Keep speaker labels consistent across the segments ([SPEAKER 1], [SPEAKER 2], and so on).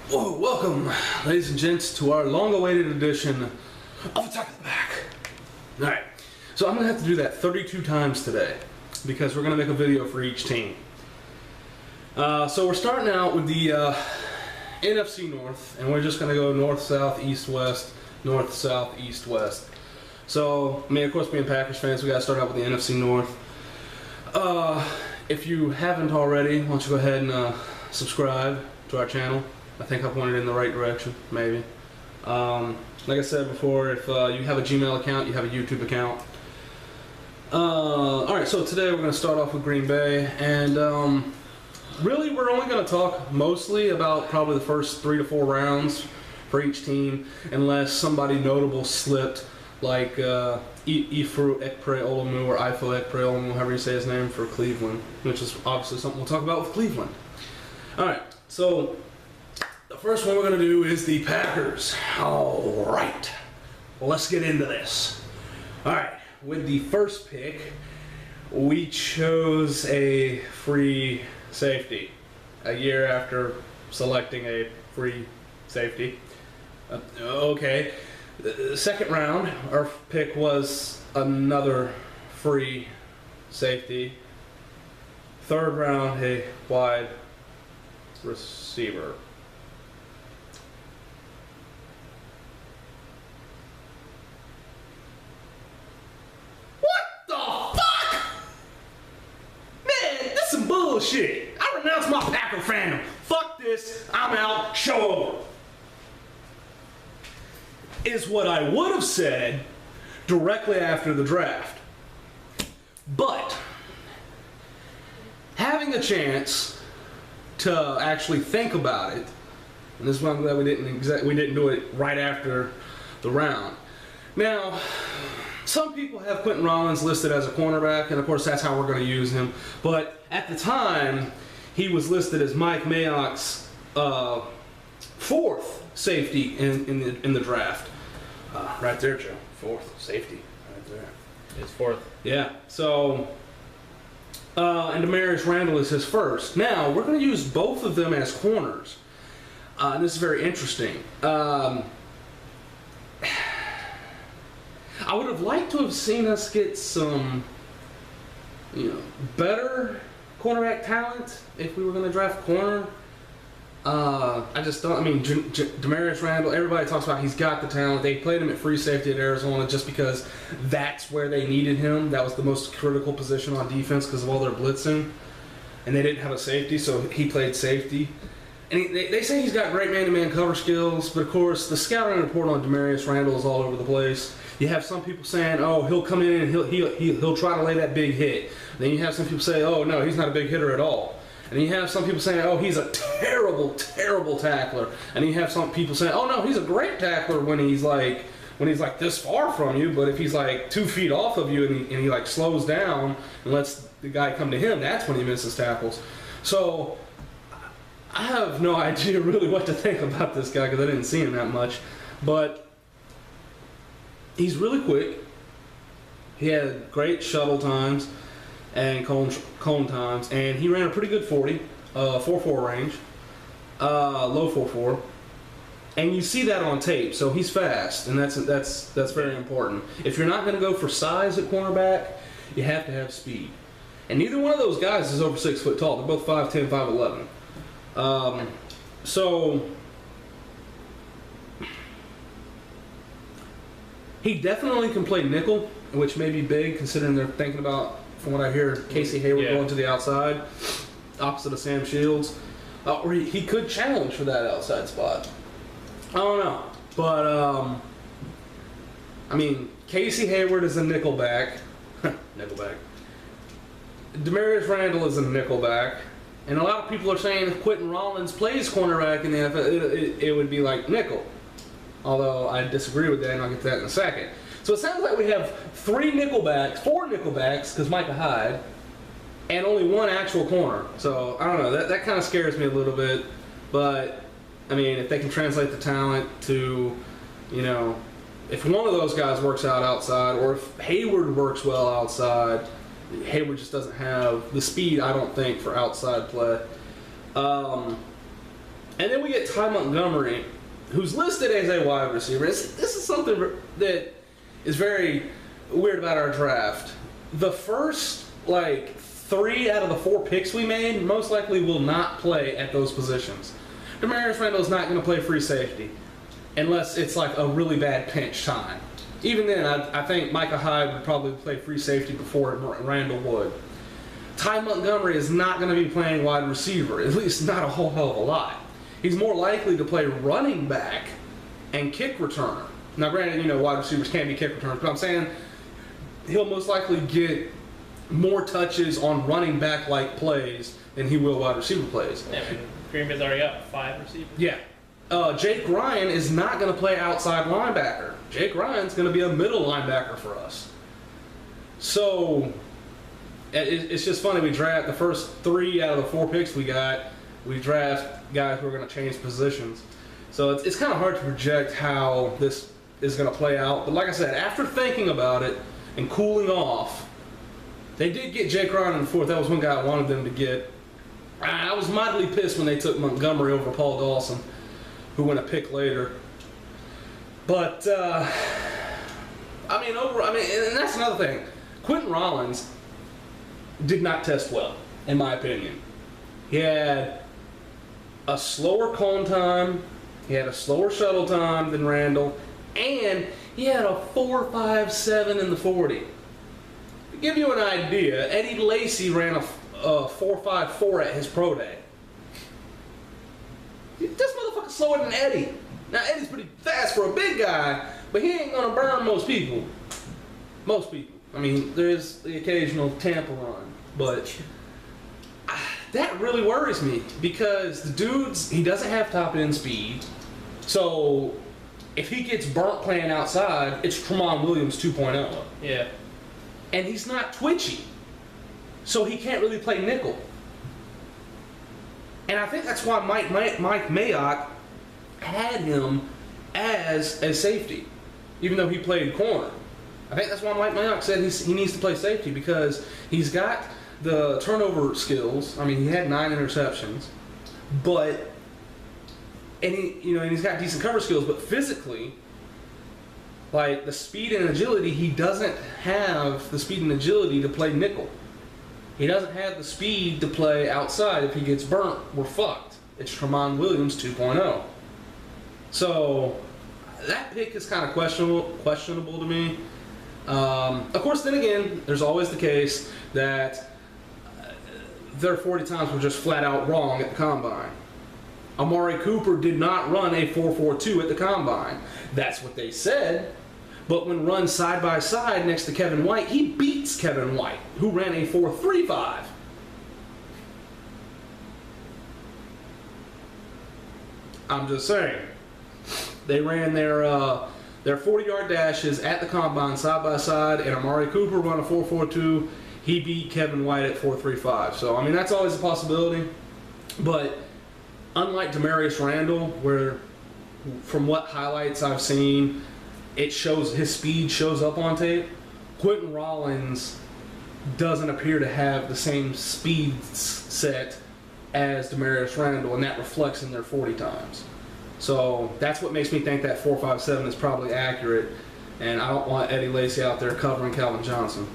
[SPEAKER 1] Whoa, welcome, ladies and gents, to our long-awaited edition of Attack of the Pack. Alright, so I'm going to have to do that 32 times today, because we're going to make a video for each team. So we're starting out with the NFC North, and we're just going to go north, south, east, west, north, south, east, west. So, I mean, of course, being Packers fans, we got to start out with the NFC North. If you haven't already, why don't you go ahead and subscribe to our channel. I think I pointed in the right direction, maybe. Like I said before, if you have a Gmail account, you have a YouTube account. Alright, so today we're going to start off with Green Bay, and really we're only going to talk mostly about probably the first 3 to 4 rounds for each team, unless somebody notable slipped, like Ifru Ekpe-Olumu or Ifo Ekpe-Olumu, however you say his name, for Cleveland, which is obviously something we'll talk about with Cleveland. Alright, so the first one we're going to do is the Packers. Alright, well, let's get into this. Alright, with the first pick, we chose a free safety a year after selecting a free safety. Okay. The second round, our pick was another free safety. Third round, a wide receiver. What the fuck? Man, this is some bullshit. I renounce my Packer fandom. Fuck this. I'm out. Show over. Is what I would have said directly after the draft. But having a chance to actually think about it, and this is why I'm glad we didn't do it right after the round. Now, some people have Quentin Rollins listed as a cornerback, and of course that's how we're going to use him. But at the time, he was listed as Mike Mayock's fourth safety in the draft. Right there, Joe. Fourth safety. Right there.
[SPEAKER 2] It's fourth.
[SPEAKER 1] Yeah. So, and Damarious Randall is his first. Now, we're going to use both of them as corners. And this is very interesting. I would have liked to have seen us get some, better cornerback talent if we were going to draft corner. I just don't. I mean, Damarious Randall. Everybody talks about he's got the talent. They played him at free safety at Arizona just because that's where they needed him. That was the most critical position on defense because of all their blitzing, and they didn't have a safety, so he played safety. And they say he's got great man-to-man cover skills, but of course the scouting report on Damarious Randall is all over the place. You have some people saying, "Oh, he'll come in and he'll try to lay that big hit." Then you have some people say, "Oh no, he's not a big hitter at all." And you have some people saying, "Oh, he's a terrible, terrible tackler." And you have some people saying, "Oh no, he's a great tackler when he's like this far from you, but if he's like 2 feet off of you and he like slows down and lets the guy come to him, that's when he misses tackles." So I have no idea really what to think about this guy because I didn't see him that much, but he's really quick. He had great shuttle times and cone times, and he ran a pretty good 40, 4.4 range, low 4.4, and you see that on tape. So he's fast, and that's very important. If you're not going to go for size at cornerback, you have to have speed, and neither one of those guys is over 6 foot tall. They're both 5'10", 5'11". So he definitely can play nickel, which may be big considering they're thinking about, from what I hear, Casey Hayward going to the outside, opposite of Sam Shields. Or he could challenge for that outside spot. I don't know. But, I mean, Casey Hayward is a nickelback. Nickelback. Damarious Randall is a nickelback. And a lot of people are saying if Quentin Rollins plays cornerback in the NFL, it would be like nickel. Although I disagree with that, and I'll get to that in a second. So it sounds like we have 4 nickelbacks, because Micah Hyde, and only 1 actual corner. So, I don't know, that kind of scares me a little bit. But, I mean, if they can translate the talent to, if one of those guys works out outside, or if Hayward works well outside, Hayward just doesn't have the speed, I don't think, for outside play. And then we get Ty Montgomery, who's listed as a wide receiver. This is something that is very weird about our draft. The first, 3 out of the 4 picks we made most likely will not play at those positions. Damarious Randall's not going to play free safety unless it's a really bad pinch time. Even then, I think Micah Hyde would probably play free safety before Randall would. Ty Montgomery is not going to be playing wide receiver, at least not a whole hell of a lot. He's more likely to play running back and kick returner. Now, granted, wide receivers can't be kick returners, but I'm saying he'll most likely get more touches on running back-like plays than he will wide receiver plays.
[SPEAKER 2] Yeah, Green Bay's already got 5 receivers.
[SPEAKER 1] Yeah. Jake Ryan is not going to play outside linebacker. Jake Ryan's going to be a middle linebacker for us. So, it's just funny. We draft the first 3 out of the 4 picks we got. We draft guys who are going to change positions. So it's kind of hard to project how this is going to play out. But like I said, after thinking about it and cooling off, they did get Jake Ryan in the 4th. That was one guy I wanted them to get. I was mightily pissed when they took Montgomery over Paul Dawson, who went a pick later. But, and that's another thing. Quentin Rollins did not test well, in my opinion. He had a slower cone time, he had a slower shuttle time than Randall, and he had a 4.57 in the 40. To give you an idea, Eddie Lacy ran a 4.54 at his pro day. This motherfucker's slower than Eddie. Now, Eddie's pretty fast for a big guy, but he ain't gonna burn most people. Most people. I mean, there's the occasional Tampa run, but that really worries me because the he doesn't have top end speed. So if he gets burnt playing outside, it's Tramon Williams 2.0.
[SPEAKER 2] Yeah.
[SPEAKER 1] And he's not twitchy. So he can't really play nickel. And I think that's why Mike Mayock had him as a safety, even though he played corner. I think that's why Mike Mayock said he needs to play safety because he's got the turnover skills. I mean, he had 9 interceptions, and he's got decent cover skills, but physically, the speed and agility, he doesn't have the speed and agility to play nickel. He doesn't have the speed to play outside. If he gets burnt, we're fucked. It's Tramon Williams 2.0. So that pick is kind of questionable to me. Of course, then again, there's always the case that their 40 times were just flat out wrong at the combine. Amari Cooper did not run a 4.42 at the combine. That's what they said. But when run side by side next to Kevin White, he beats Kevin White, who ran a 4.35. I'm just saying. They ran their 40-yard dashes at the combine side by side, and Amari Cooper ran a 4.42. He beat Kevin White at 4.35. So, I mean, that's always a possibility. But unlike Damarious Randall, where from what highlights I've seen, his speed shows up on tape, Quentin Rollins doesn't appear to have the same speed set as Damarious Randall, and that reflects in their 40 times. So that's what makes me think that 4.57 is probably accurate, and I don't want Eddie Lacy out there covering Calvin Johnson.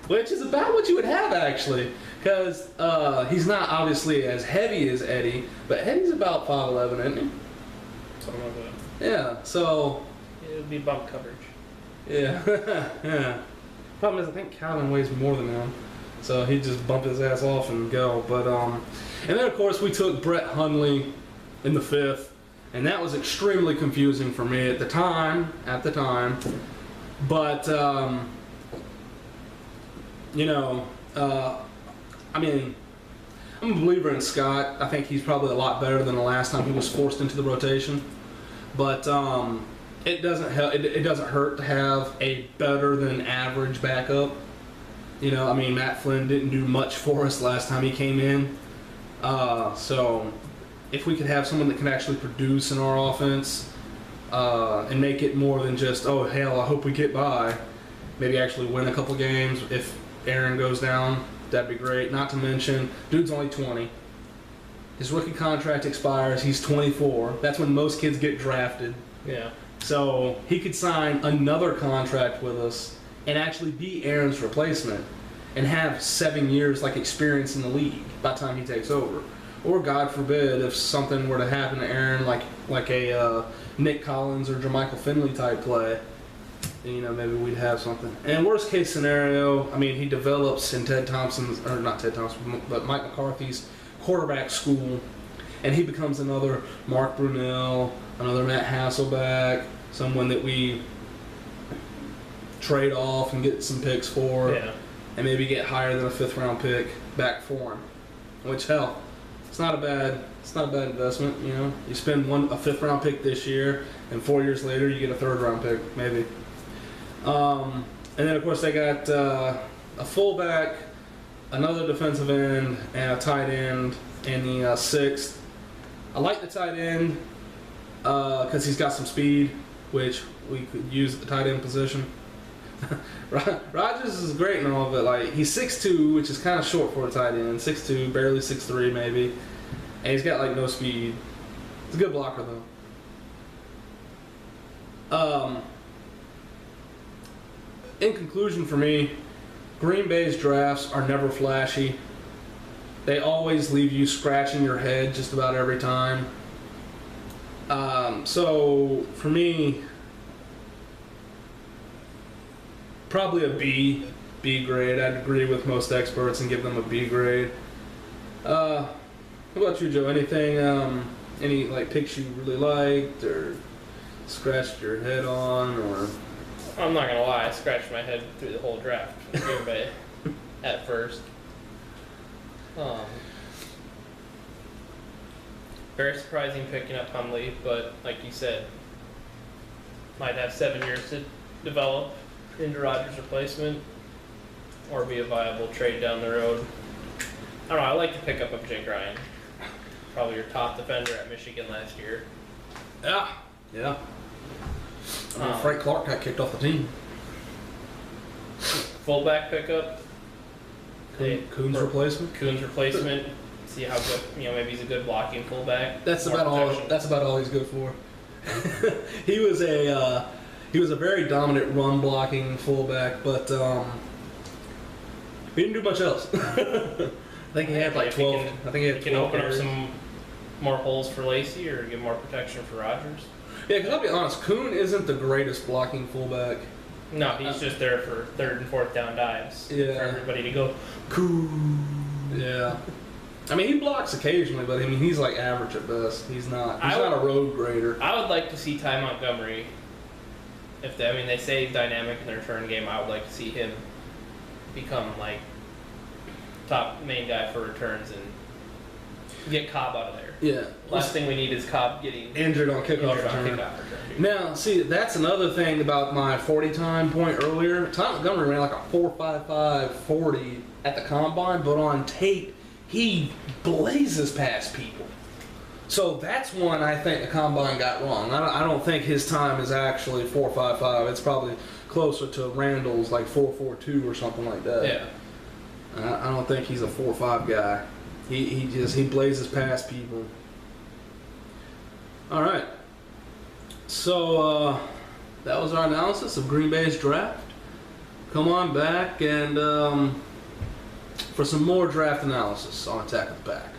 [SPEAKER 1] Which is about what you would have, actually, because he's not obviously as heavy as Eddie, but Eddie's about 5'11", isn't he?
[SPEAKER 2] Something like that.
[SPEAKER 1] Yeah, so...
[SPEAKER 2] It would be bump coverage.
[SPEAKER 1] Yeah, yeah. Problem is, I think Calvin weighs more than him, so he'd just bump his ass off and go. But and then of course we took Brett Hundley in the 5th, and that was extremely confusing for me at the time. But I mean, I'm a believer in Scott. I think he's probably a lot better than the last time he was forced into the rotation. But it doesn't help. It doesn't hurt to have a better than average backup. I mean, Matt Flynn didn't do much for us last time he came in. So if we could have someone that can actually produce in our offense and make it more than just, oh hell, I hope we get by. Maybe actually win a couple games if Aaron goes down. that'd be great. Not to mention, dude's only 20. His rookie contract expires. He's 24. That's when most kids get drafted.
[SPEAKER 2] Yeah.
[SPEAKER 1] So he could sign another contract with us and actually be Aaron's replacement and have 7 years like experience in the league by the time he takes over. Or God forbid, if something were to happen to Aaron, like a Nick Collins or Jermichael Finley type play, then, you know, maybe we'd have something. And worst case scenario, I mean, he develops in Ted Thompson's, or not Ted Thompson, but Mike McCarthy's quarterback school, and he becomes another Mark Brunell, another Matt Hasselbeck, someone that we trade off and get some picks for,
[SPEAKER 2] Yeah.
[SPEAKER 1] and maybe get higher than a 5th round pick back for him. Which, hell, it's not a bad investment. You know, you spend a 5th round pick this year, and 4 years later you get a 3rd round pick maybe. And then of course they got a fullback, another defensive end, and a tight end in the 6th. I like the tight end because he's got some speed, which we could use at the tight end position. Rogers is great and all, but like he's 6'2", which is kind of short for a tight end. 6'2", barely 6'3", maybe, and he's got like no speed. He's a good blocker though. In conclusion, for me, Green Bay's drafts are never flashy. They always leave you scratching your head just about every time. So for me, probably a B grade. I'd agree with most experts and give them a B grade. What about you, Joe? Anything, any like picks you really liked or scratched your head on, or?
[SPEAKER 2] I'm not gonna lie, I scratched my head through the whole draft with Green Bay at first. Very surprising picking up Hundley, but like you said, might have 7 years to develop into Rodgers' replacement, or be a viable trade down the road. I don't know, I like the pickup of Jake Ryan. Probably your top defender at Michigan last year.
[SPEAKER 1] Yeah. Frank Clark got kicked off the team.
[SPEAKER 2] Fullback pickup.
[SPEAKER 1] Kuhn's replacement.
[SPEAKER 2] Kuhn's replacement. See how good, maybe he's a good blocking fullback.
[SPEAKER 1] That's
[SPEAKER 2] More
[SPEAKER 1] about all.
[SPEAKER 2] protection.
[SPEAKER 1] That's about all he's good for. He was a very dominant run blocking fullback, but he didn't do much else. I think he had like
[SPEAKER 2] If he
[SPEAKER 1] 12.
[SPEAKER 2] can-
[SPEAKER 1] I think he had
[SPEAKER 2] You can
[SPEAKER 1] 12
[SPEAKER 2] open up
[SPEAKER 1] carries.
[SPEAKER 2] some more holes for Lacey or give more protection for Rodgers.
[SPEAKER 1] Yeah, because I'll be honest, Kuhn isn't the greatest blocking fullback.
[SPEAKER 2] No, he's just there for 3rd and 4th down dives.
[SPEAKER 1] Yeah.
[SPEAKER 2] For everybody to go.
[SPEAKER 1] Yeah. I mean, he blocks occasionally, but I mean, he's like average at best. He's not
[SPEAKER 2] I
[SPEAKER 1] a
[SPEAKER 2] would-
[SPEAKER 1] road grader.
[SPEAKER 2] I would like to see Ty Montgomery. They say he's dynamic in the return game. I would like to see him become like top main guy for returns and get Cobb out of there.
[SPEAKER 1] Yeah.
[SPEAKER 2] Last thing we need is Cobb getting
[SPEAKER 1] Injured on kickoff
[SPEAKER 2] injured on
[SPEAKER 1] return.
[SPEAKER 2] kickoff return.
[SPEAKER 1] Now, see, that's another thing about my 40 time point earlier. Ty Montgomery ran like a 4.55 40 at the combine, but on tape, he blazes past people. So that's one I think the combine got wrong. I don't think his time is actually 4.55. It's probably closer to Randall's, like 4.42 or something like that.
[SPEAKER 2] Yeah.
[SPEAKER 1] I don't think he's a 4.5 guy. He blazes past people. All right. So that was our analysis of Green Bay's draft. Come on back and for some more draft analysis on Attack of the Pack.